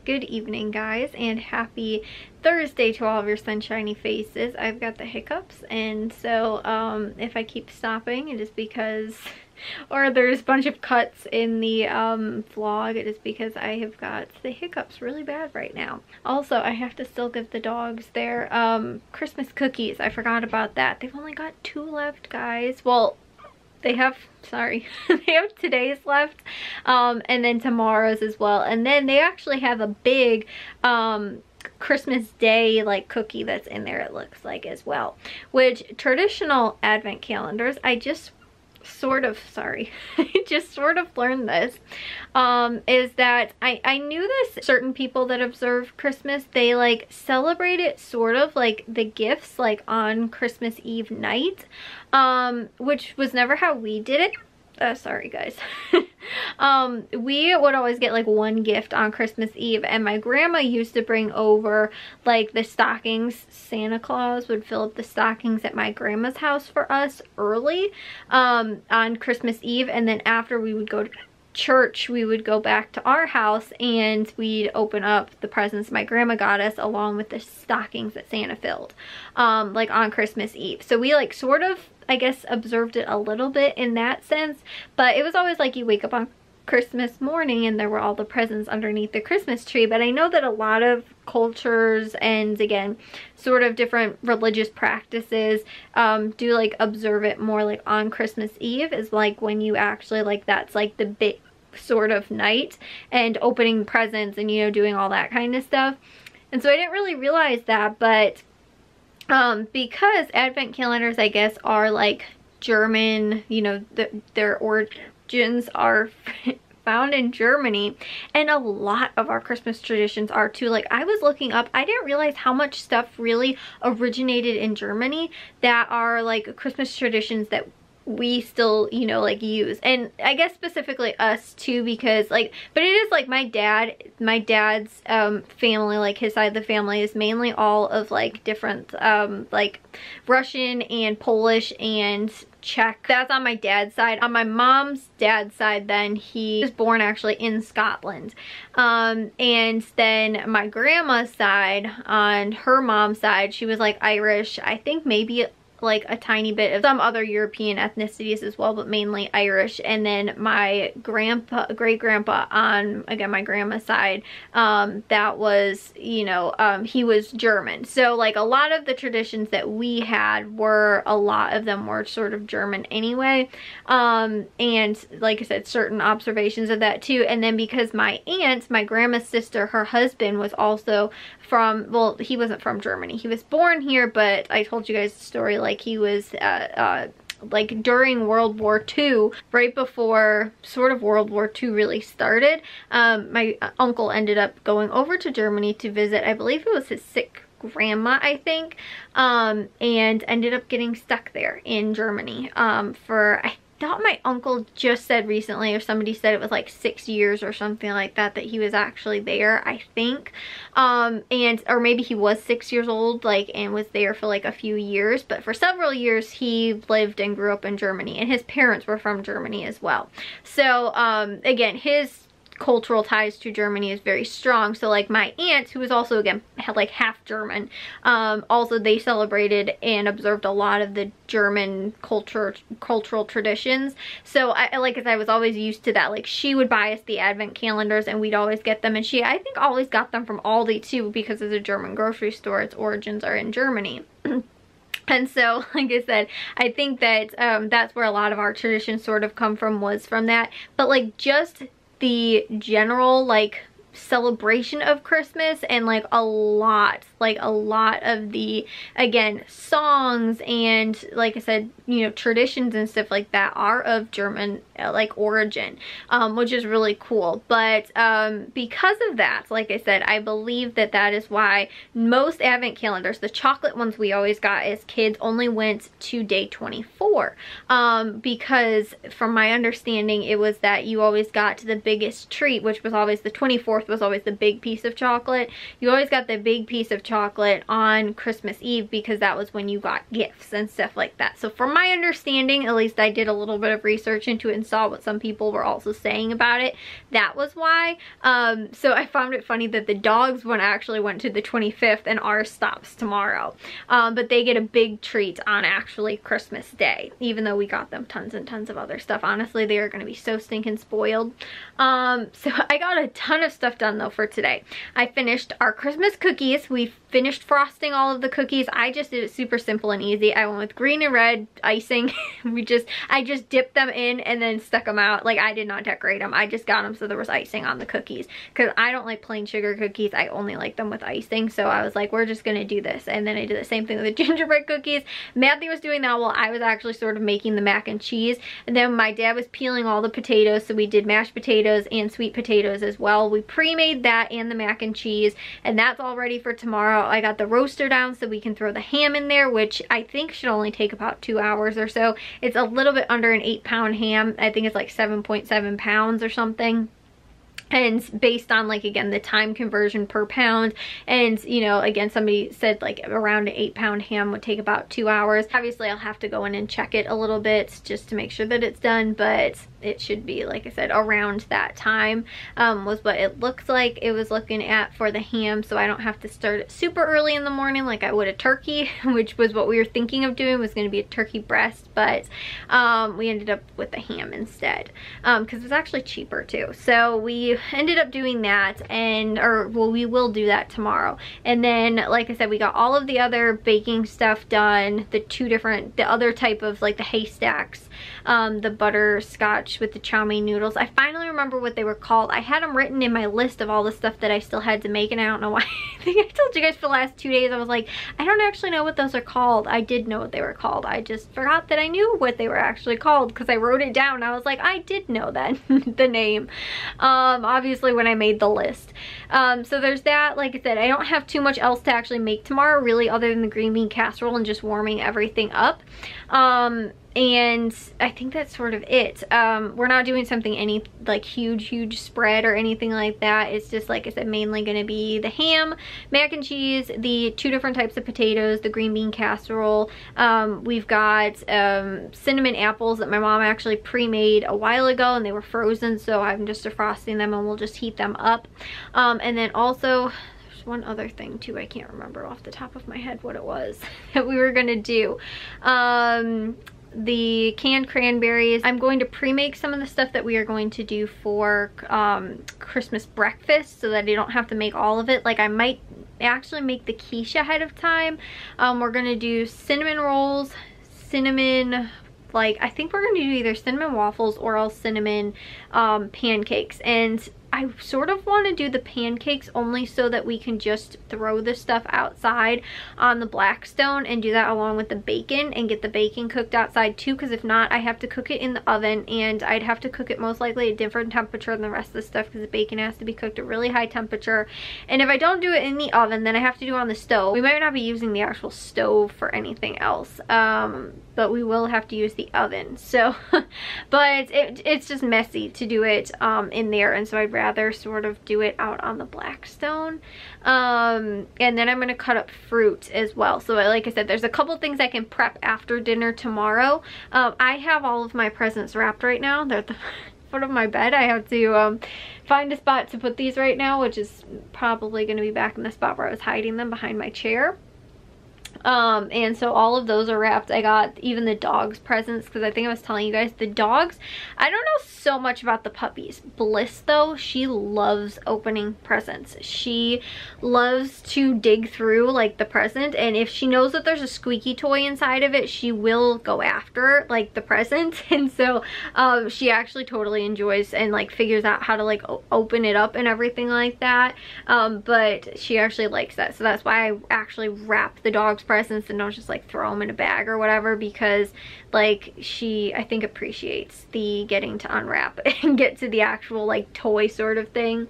Good evening, guys, and happy Thursday to all of your sunshiny faces. I've got the hiccups, and so if I keep stopping, it is because, or there's a bunch of cuts in the vlog, it is because I have got the hiccups really bad right now. Also, I have to still give the dogs their Christmas cookies. I forgot about that. They've only got 2 left, guys. Well, they have, sorry, they have today's left, and then tomorrow's as well. And then they actually have a big Christmas Day like cookie that's in there, it looks like, as well. Which traditional advent calendars, I just sort of, sorry, I just sort of learned this, is that I knew this, certain people that observe Christmas, they like celebrate it sort of like the gifts like on Christmas Eve night, which was never how we did it. Sorry guys. We would always get like 1 gift on Christmas Eve, and my grandma used to bring over like the stockings. Santa Claus would fill up the stockings at my grandma's house for us early on Christmas Eve, and then after we would go to church, we would go back to our house and we'd open up the presents my grandma got us along with the stockings that Santa filled like on Christmas Eve. So we like sort of, I guess, observed it a little bit in that sense, but it was always like you wake up on Christmas morning and there were all the presents underneath the Christmas tree. But I know that a lot of cultures and, again, sort of different religious practices do like observe it more like on Christmas Eve, is like when you actually like, that's like the big sort of night and opening presents and, you know, doing all that kind of stuff. And so I didn't really realize that, but because advent calendars, I guess, are like German, you know, their origins are found in Germany, and a lot of our Christmas traditions are too. Like, I was looking up, I didn't realize how much stuff really originated in Germany that are like Christmas traditions that we still, you know, like use. And I guess specifically us too, because like, but it is like my dad's family, like his side of the family is mainly all of like different like Russian and Polish and Czech. That's on my dad's side. On my mom's dad's side, then he was born actually in Scotland. And then my grandma's side, on her mom's side, she was like Irish, I think maybe like a tiny bit of some other European ethnicities as well, but mainly Irish. And then my great grandpa on, again, my grandma's side, that was, you know, he was German. So like a lot of the traditions that we had were, a lot of them were sort of German anyway. And like I said, certain observations of that too. And then because my aunt, my grandma's sister, her husband was also from, well, he wasn't from Germany. He was born here, but I told you guys the story, like he was like during World War II, right before sort of World War II really started, my uncle ended up going over to Germany to visit, I believe it was his sick grandma, I think, and ended up getting stuck there in Germany for, I thought my uncle just said recently, or somebody said it was like 6 years or something like that, that he was actually there, I think. And or maybe he was 6 years old, like, and was there for like a few years, but for several years he lived and grew up in Germany, and his parents were from Germany as well. So again, his cultural ties to Germany is very strong. So like my aunt, who was also, again, like half German, also they celebrated and observed a lot of the German cultural traditions. So I was always used to that. Like, she would buy us the advent calendars and we'd always get them, and she, I think, always got them from Aldi too, because it's a German grocery store, its origins are in Germany. And so, like I said, I think that that's where a lot of our traditions sort of come from, was from that. But like, just the general like celebration of Christmas, and like a lot of the, again, songs and, like I said, you know, traditions and stuff like that are of German like origin, which is really cool. But because of that, like I said, I believe that that is why most advent calendars, the chocolate ones we always got as kids, only went to day 24, because from my understanding, it was that you always got to the biggest treat, which was always the 24th, was always the big piece of chocolate. You always got the big piece of chocolate on Christmas Eve because that was when you got gifts and stuff like that. So from my understanding, at least I did a little bit of research into it and saw what some people were also saying about it. That was why. So I found it funny that the dogs one actually went to the 25th and ours stops tomorrow. But they get a big treat on actually Christmas Day, even though we got them tons and tons of other stuff. Honestly, they are going to be so stinking spoiled. So I got a ton of stuff done though for today. I finished our Christmas cookies. We finished frosting all of the cookies. I just did it super simple and easy. I went with green and red icing. I just dipped them in and then stuck them out. Like, I did not decorate them. I just got them so there was icing on the cookies because I don't like plain sugar cookies. I only like them with icing. So I was like, we're just gonna do this. And then I did the same thing with the gingerbread cookies. Matthew was doing that while I was actually sort of making the mac and cheese. And then my dad was peeling all the potatoes. So we did mashed potatoes and sweet potatoes as well. We pre-made that and the mac and cheese, and that's all ready for tomorrow. I got the roaster down so we can throw the ham in there, which I think should only take about 2 hours or so. It's a little bit under an 8-pound ham. I think it's like 7.7 pounds or something. And based on, like, again, the time conversion per pound, and, you know, again, somebody said like around an 8-pound ham would take about 2 hours. Obviously I'll have to go in and check it a little bit just to make sure that it's done, but it should be, like I said, around that time was what it looks like it was looking at for the ham. So I don't have to start it super early in the morning like I would a turkey, which was what we were thinking of doing, was going to be a turkey breast, but we ended up with the ham instead because it was actually cheaper too. So we ended up doing that, and we will do that tomorrow. And then, like I said, we got all of the other baking stuff done, the other type of, like, the haystacks, the butterscotch with the chow mein noodles. I finally remember what they were called. I had them written in my list of all the stuff that I still had to make, and I don't know why. I think I told you guys for the last 2 days, I was like, I don't actually know what those are called. I did know what they were called. I just forgot that I knew what they were actually called because I wrote it down. I was like, I did know that, the name, obviously when I made the list. So there's that. Like I said, I don't have too much else to actually make tomorrow, really, other than the green bean casserole and just warming everything up. And I think that's sort of it. We're not doing something any like huge spread or anything like that. It's just, like I said, mainly going to be the ham, mac and cheese, the 2 different types of potatoes, the green bean casserole. We've got cinnamon apples that my mom actually pre-made a while ago, and they were frozen, so I'm just defrosting them and we'll just heat them up. And then also, one other thing too, I can't remember off the top of my head what it was that we were gonna do. The canned cranberries. I'm going to pre-make some of the stuff that we are going to do for Christmas breakfast so that I don't have to make all of it. Like, I might actually make the quiche ahead of time. We're gonna do cinnamon rolls, I think we're gonna do either cinnamon waffles or else cinnamon pancakes. And I sort of want to do the pancakes only so that we can just throw this stuff outside on the Blackstone and do that along with the bacon and get the bacon cooked outside too, because if not, I have to cook it in the oven, and I'd have to cook it most likely at a different temperature than the rest of the stuff because the bacon has to be cooked at really high temperature. And if I don't do it in the oven, then I have to do it on the stove. We might not be using the actual stove for anything else, but we will have to use the oven. So, but it's just messy to do it in there, and so I'd rather sort of do it out on the Blackstone. And then I'm gonna cut up fruit as well. So like I said, there's a couple things I can prep after dinner tomorrow. I have all of my presents wrapped right now. They're at the foot of my bed. I have to find a spot to put these right now, which is probably gonna be back in the spot where I was hiding them, behind my chair. And so all of those are wrapped. I got even the dogs presents because I think I was telling you guys the dogs, I don't know so much about the puppies. Bliss though, she loves opening presents. She loves to dig through like the present, and if she knows that there's a squeaky toy inside of it, she will go after like the present. And so she actually totally enjoys and like figures out how to like open it up and everything like that. But she actually likes that, so that's why I actually wrap the dogs folks presents, then don't just like throw them in a bag or whatever, because like she, I think, appreciates the getting to unwrap and get to the actual like toy sort of thing.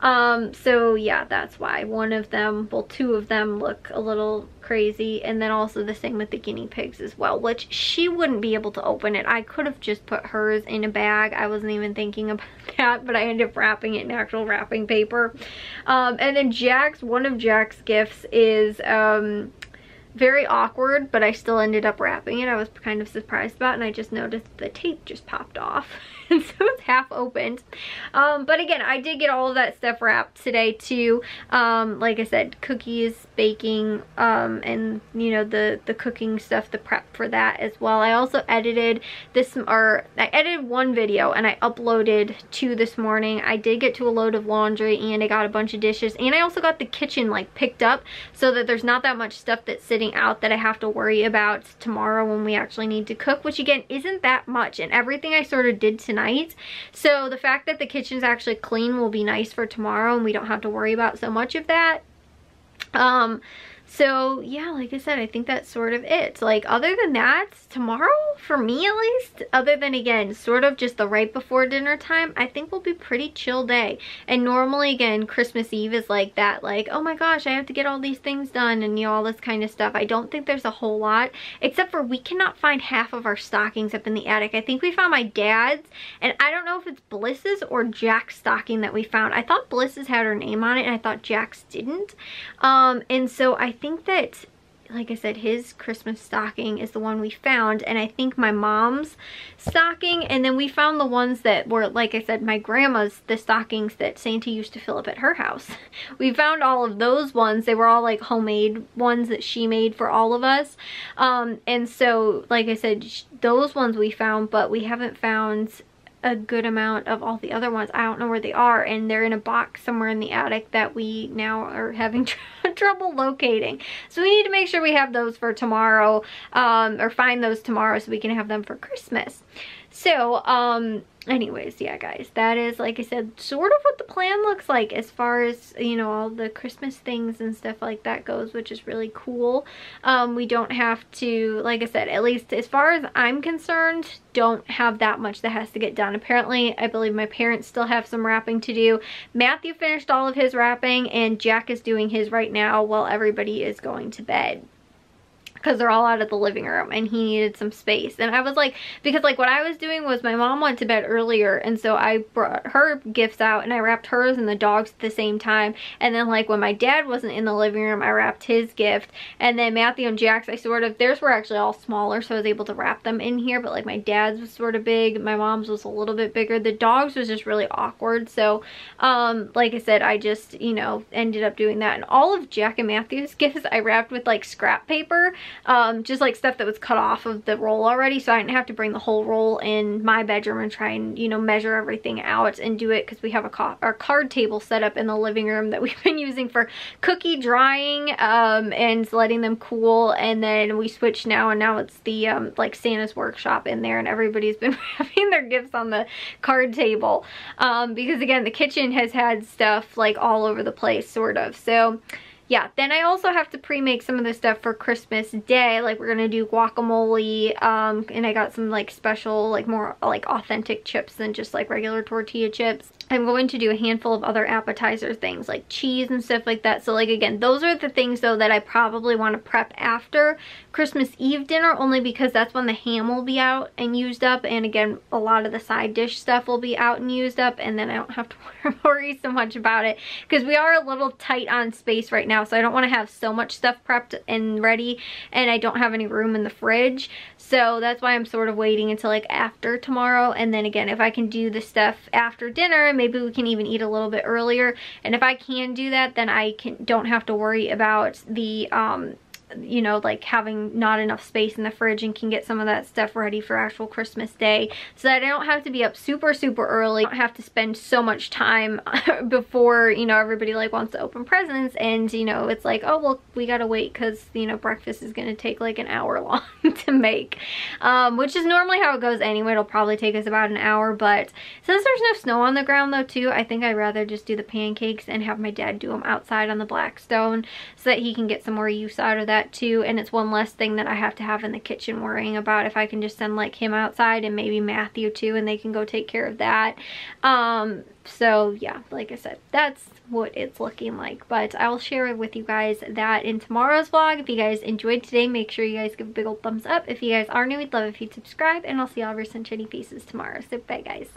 So yeah, that's why one of them, well, two of them look a little crazy. And then also the same with the guinea pigs as well, which she wouldn't be able to open it. I could have just put hers in a bag. I wasn't even thinking about that, but I ended up wrapping it in actual wrapping paper. And then Jack's, one of Jack's gifts is very awkward, but I still ended up wrapping it. I was kind of surprised about it, and I just noticed the tape just popped off. And so it's half opened. But again, I did get all of that stuff wrapped today too. Like I said, cookies, baking, and you know, the cooking stuff, the prep for that as well. I also edited this, or I edited one video and I uploaded 2 this morning. I did get to a load of laundry, and I got a bunch of dishes, and I also got the kitchen like picked up so that there's not that much stuff that's sitting out that I have to worry about tomorrow when we actually need to cook, which again isn't that much, and everything I sort of did tonight. So the fact that the kitchen's actually clean will be nice for tomorrow, and we don't have to worry about so much of that. So yeah, like I said, I think that's sort of it. Like, other than that, tomorrow, for me at least, other than again sort of just the right before dinner time, I think will be pretty chill day. And normally again, Christmas Eve is like that, like, oh my gosh, I have to get all these things done, and you know, all this kind of stuff. I don't think there's a whole lot, except for we cannot find half of our stockings up in the attic. I think we found my dad's, and I don't know if it's Bliss's or Jack's stocking that we found. I thought Bliss's had her name on it, and I thought Jack's didn't. And so I think that, like I said, his Christmas stocking is the one we found, and I think my mom's stocking, and then we found the ones that were, like I said, my grandma's, the stockings that Santa used to fill up at her house. We found all of those ones. They were all like homemade ones that she made for all of us. And so, like I said, those ones we found, but we haven't found a good amount of all the other ones. I don't know where they are, and they're in a box somewhere in the attic that we now are having trouble locating. So we need to make sure we have those for tomorrow, or find those tomorrow so we can have them for Christmas. So anyways, yeah guys, that is, like I said, sort of what the plan looks like as far as, you know, all the Christmas things and stuff like that goes, which is really cool. We don't have to, like I said, at least as far as I'm concerned, don't have that much that has to get done. Apparently, I believe my parents still have some wrapping to do. Matthew finished all of his wrapping, and Jack is doing his right now while everybody is going to bed, because they're all out of the living room and he needed some space. And I was like, because like what I was doing was my mom went to bed earlier, and so I brought her gifts out and I wrapped hers and the dogs at the same time. And then like when my dad wasn't in the living room, I wrapped his gift. And then Matthew and Jack's, I sort of, theirs were actually all smaller, so I was able to wrap them in here, but like my dad's was sort of big, my mom's was a little bit bigger. The dogs was just really awkward. So like I said, I just, you know, ended up doing that. And all of Jack and Matthew's gifts I wrapped with like scrap paper. Just like stuff that was cut off of the roll already, so I didn't have to bring the whole roll in my bedroom and try and, you know, measure everything out and do it, because we have our card table set up in the living room that we've been using for cookie drying and letting them cool. And then we switched now, and now it's the like Santa's workshop in there, and everybody's been having their gifts on the card table, because again, the kitchen has had stuff like all over the place sort of. So yeah, then I also have to pre-make some of the stuff for Christmas Day. Like we're gonna do guacamole, and I got some like special, like more like authentic chips than just like regular tortilla chips. I'm going to do a handful of other appetizer things like cheese and stuff like that. So like again, those are the things though that I probably want to prep after Christmas Eve dinner, only because that's when the ham will be out and used up, and again, a lot of the side dish stuff will be out and used up, and then I don't have to worry so much about it, because we are a little tight on space right now, so I don't want to have so much stuff prepped and ready, and I don't have any room in the fridge. So that's why I'm sort of waiting until like after tomorrow. And then again, if I can do the stuff after dinner, maybe we can even eat a little bit earlier. And if I can do that, then I don't have to worry about the you know, like having not enough space in the fridge, and can get some of that stuff ready for actual Christmas Day, so that I don't have to be up super early. I don't have to spend so much time before, you know, everybody like wants to open presents, and you know, it's like, oh well, we gotta wait because, you know, breakfast is gonna take like an hour long to make, which is normally how it goes anyway. It'll probably take us about an hour, but since there's no snow on the ground though too, I think I'd rather just do the pancakes and have my dad do them outside on the Blackstone, so that he can get some more use out of that. that too, and it's one less thing that I have to have in the kitchen worrying about. If I can just send like him outside and maybe Matthew too, and they can go take care of that. So yeah, like I said, that's what it's looking like. But I'll share with you guys that in tomorrow's vlog. If you guys enjoyed today, make sure you guys give a big old thumbs up. If you guys are new, we'd love if you'd subscribe, and I'll see all of your sunshiny faces tomorrow. So bye guys.